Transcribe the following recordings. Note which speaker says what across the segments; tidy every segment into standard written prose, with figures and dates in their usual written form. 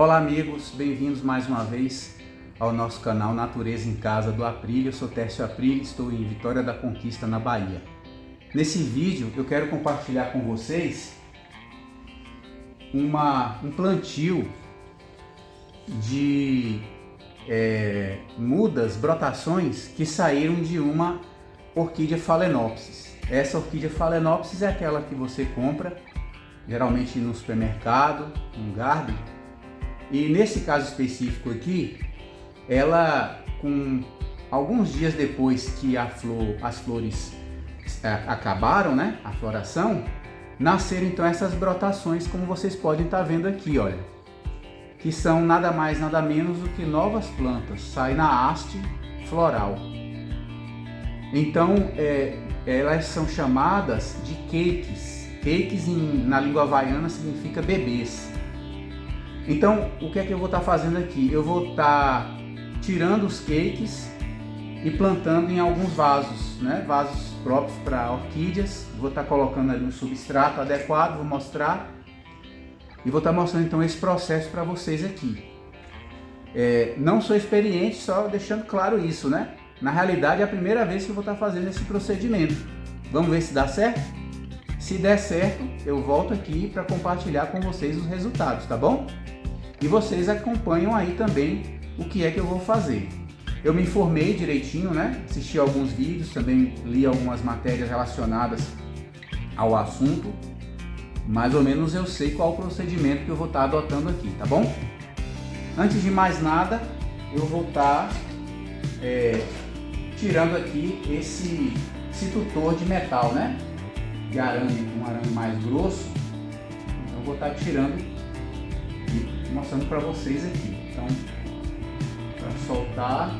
Speaker 1: Olá amigos, bem-vindos mais uma vez ao nosso canal Natureza em Casa do Aprílio. Eu sou Tércio Aprílio, estou em Vitória da Conquista, na Bahia. Nesse vídeo eu quero compartilhar com vocês um plantio de mudas, brotações que saíram de uma orquídea Phalaenopsis. Essa orquídea Phalaenopsis é aquela que você compra geralmente no supermercado, no garden. E nesse caso específico aqui, ela, com alguns dias depois que as flores acabaram, né, a floração, nasceram então essas brotações, como vocês podem estar vendo aqui, olha, que são nada mais nada menos do que novas plantas, saem na haste floral. Então elas são chamadas de cakes. Cakes na língua havaiana significa bebês. Então, o que é que eu vou estar fazendo aqui? Eu vou estar tirando os cakes e plantando em alguns vasos, né? Vasos próprios para orquídeas. Vou estar colocando ali um substrato adequado, vou mostrar. E vou estar mostrando então esse processo para vocês aqui. Não sou experiente, só deixando claro isso, né? Na realidade é a primeira vez que eu vou estar fazendo esse procedimento. Vamos ver se dá certo? Se der certo, eu volto aqui para compartilhar com vocês os resultados, tá bom? E vocês acompanham aí também o que é que eu vou fazer. Eu me informei direitinho, né? Assisti alguns vídeos, também li algumas matérias relacionadas ao assunto. Mais ou menos eu sei qual o procedimento que eu vou estar adotando aqui, tá bom? Antes de mais nada, eu vou estar tirando aqui esse tutor de metal, né? De arame, um arame mais grosso. Então eu vou estar tirando e mostrando para vocês aqui. Então, para soltar,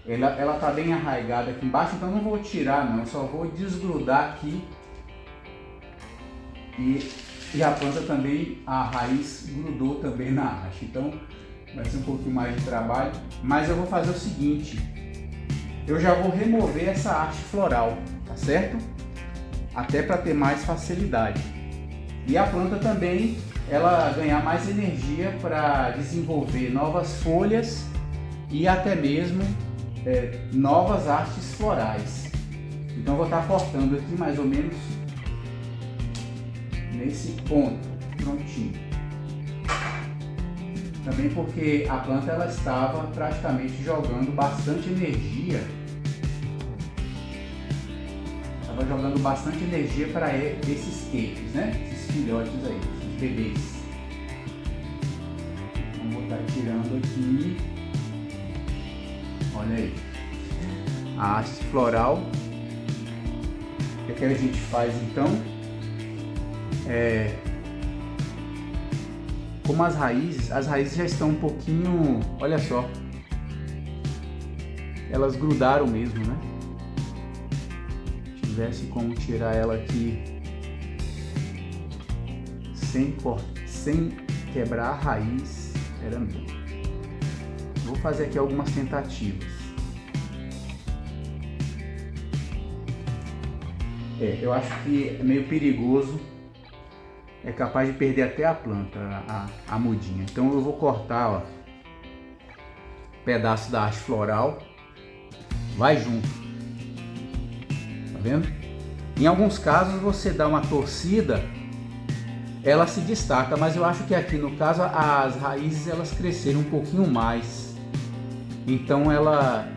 Speaker 1: ela tá bem arraigada aqui embaixo, então não vou tirar não, só vou desgrudar aqui e a planta também, a raiz grudou também na haste, então vai ser um pouquinho mais de trabalho, mas eu vou fazer o seguinte, eu já vou remover essa haste floral, tá certo? Até para ter mais facilidade. E a planta também, ela ganhar mais energia para desenvolver novas folhas e até mesmo novas hastes florais. Então eu vou estar cortando aqui mais ou menos nesse ponto, prontinho. Também porque a planta ela estava praticamente jogando bastante energia. Estava jogando bastante energia para esses cakes, né? Esses filhotes aí, esses bebês. Vamos botar tirando aqui. Olha aí. A haste floral. O que a gente faz então? Como as raízes já estão um pouquinho, olha só, elas grudaram mesmo, né? Se tivesse como tirar ela aqui sem quebrar a raiz, era mesmo. Vou fazer aqui algumas tentativas. Eu acho que é meio perigoso. É capaz de perder até a planta, a mudinha. Então eu vou cortar, ó, pedaço da haste floral, vai junto, tá vendo? Em alguns casos você dá uma torcida, ela se destaca, mas eu acho que aqui no caso as raízes elas cresceram um pouquinho mais, então ela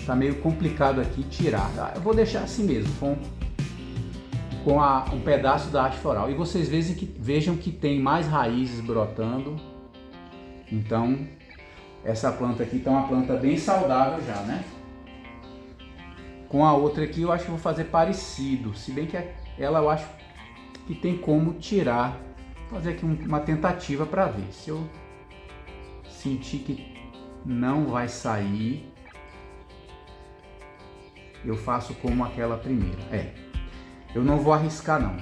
Speaker 1: tá meio complicado aqui tirar. Eu vou deixar assim mesmo, com um pedaço da haste floral, e vocês vejam que tem mais raízes brotando. Então essa planta aqui tá uma planta bem saudável já, né? Com a outra aqui eu acho que vou fazer parecido, se bem que ela eu acho que tem como tirar. Vou fazer aqui uma tentativa para ver. Se eu sentir que não vai sair, eu faço como aquela primeira. Eu não vou arriscar não.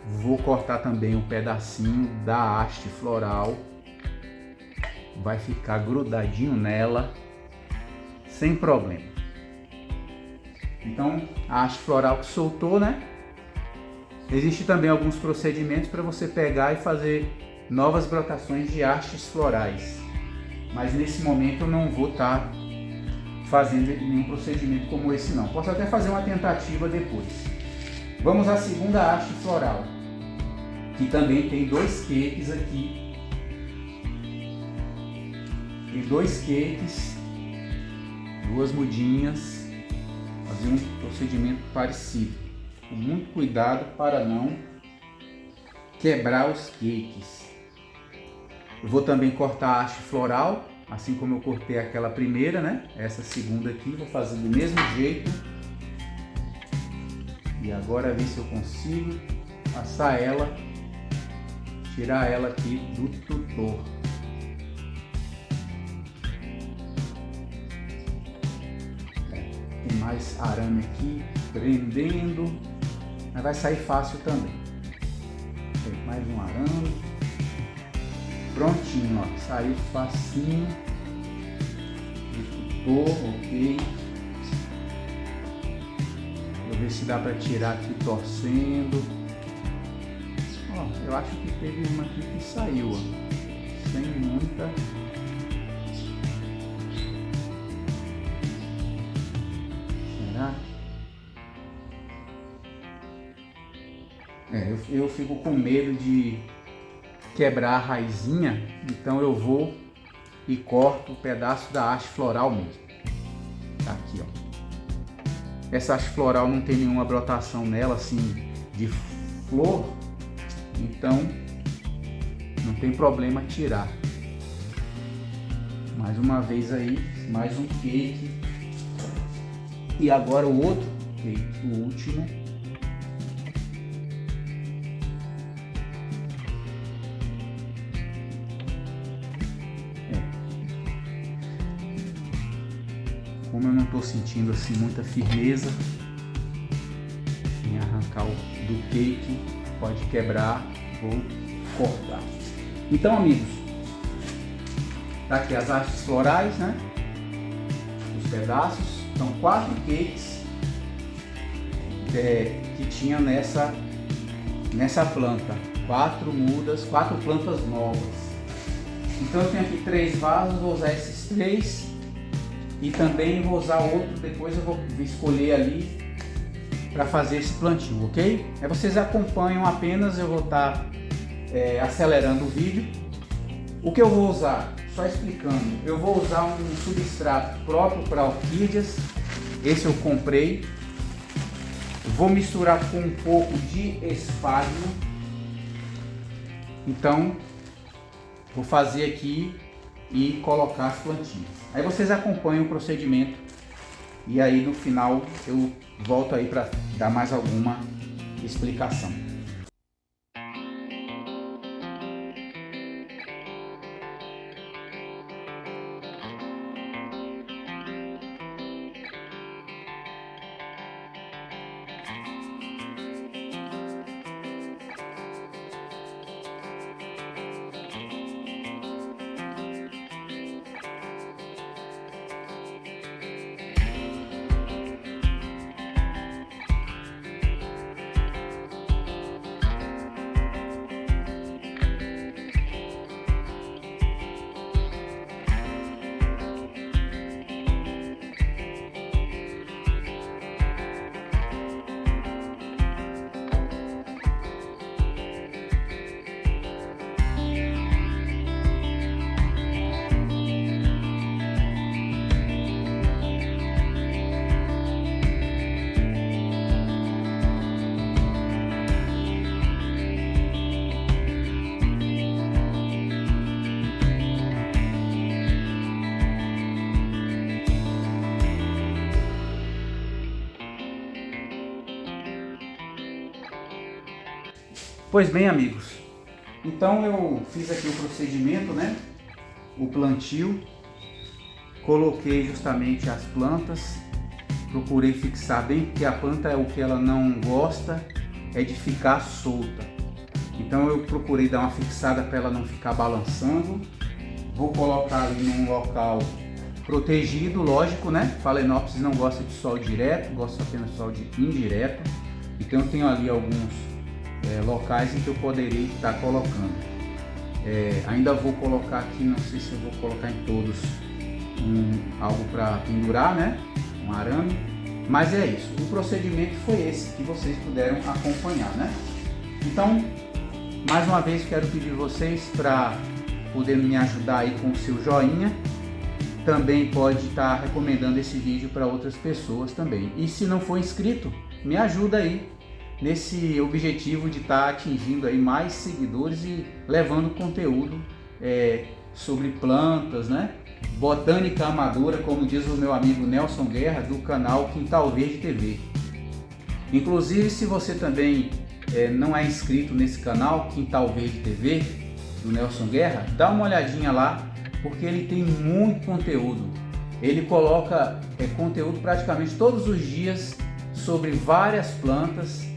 Speaker 1: Vou cortar também um pedacinho da haste floral. Vai ficar grudadinho nela, sem problema. Então, a haste floral que soltou, né? Existem também alguns procedimentos para você pegar e fazer novas brotações de hastes florais, mas nesse momento eu não vou estar fazendo nenhum procedimento como esse não. Posso até fazer uma tentativa depois. Vamos à segunda haste floral, que também tem 2 cakes aqui. Tem 2 cakes, 2 mudinhas. Fazer um procedimento parecido, com muito cuidado para não quebrar os cakes. Eu vou também cortar a haste floral, assim como eu cortei aquela primeira, né? Essa segunda aqui, vou fazer do mesmo jeito. E agora ver se eu consigo passar ela, tirar ela aqui do tutor. Tem mais arame aqui, prendendo, mas vai sair fácil também. Tem mais um arame. Prontinho, ó, saiu facinho. Ok. Vou ver se dá para tirar aqui torcendo. Ó, eu acho que teve uma aqui que saiu, ó, sem muita. Será? Eu fico com medo de quebrar a raizinha, então eu vou e corto o pedaço da haste floral mesmo. Tá aqui, ó. Essa haste floral não tem nenhuma brotação nela assim de flor, então não tem problema tirar. Mais uma vez aí, mais um cake. E agora o outro cake, o último. Como eu não estou sentindo assim muita firmeza em arrancar do cake, pode quebrar, vou cortar. Então, amigos, tá aqui as hastes florais, né? Os pedaços, são 4 cakes que tinha nessa planta, 4 mudas, 4 plantas novas. Então eu tenho aqui 3 vasos, vou usar esses 3. E também vou usar outro, depois eu vou escolher ali para fazer esse plantio, ok? Aí vocês acompanham apenas, eu vou estar acelerando o vídeo. O que eu vou usar? Só explicando, eu vou usar um substrato próprio para orquídeas, esse eu comprei. Vou misturar com um pouco de espárgilo. Então, vou fazer aqui e colocar as plantinhas. Aí vocês acompanham o procedimento e aí no final eu volto aí para dar mais alguma explicação. Pois bem, amigos, então eu fiz aqui o procedimento, né? O plantio, coloquei justamente as plantas, procurei fixar bem, porque a planta é o que ela não gosta, é de ficar solta. Então eu procurei dar uma fixada para ela não ficar balançando. Vou colocar ali num local protegido, lógico, né? Phalaenopsis não gosta de sol direto, gosta apenas de sol indireto. Então eu tenho ali alguns locais em que eu poderia estar colocando. Ainda vou colocar aqui, não sei se eu vou colocar em todos algo para pendurar, né? Um arame, mas é isso. O procedimento foi esse que vocês puderam acompanhar, né? Então, mais uma vez quero pedir vocês para poder me ajudar aí com o seu joinha. Também pode estar recomendando esse vídeo para outras pessoas também. E se não for inscrito, me ajuda aí nesse objetivo de estar atingindo aí mais seguidores e levando conteúdo sobre plantas, né? Botânica amadora, como diz o meu amigo Nelson Guerra, do canal Quintal Verde TV. Inclusive, se você também não é inscrito nesse canal Quintal Verde TV, do Nelson Guerra, dá uma olhadinha lá, porque ele tem muito conteúdo. Ele coloca conteúdo praticamente todos os dias sobre várias plantas.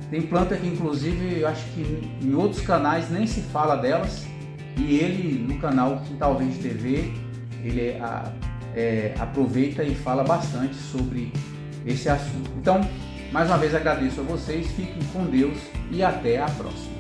Speaker 1: Tem planta que inclusive eu acho que em outros canais nem se fala delas, e ele no canal Quintal Verde TV ele aproveita e fala bastante sobre esse assunto. Então, mais uma vez agradeço a vocês, fiquem com Deus e até a próxima.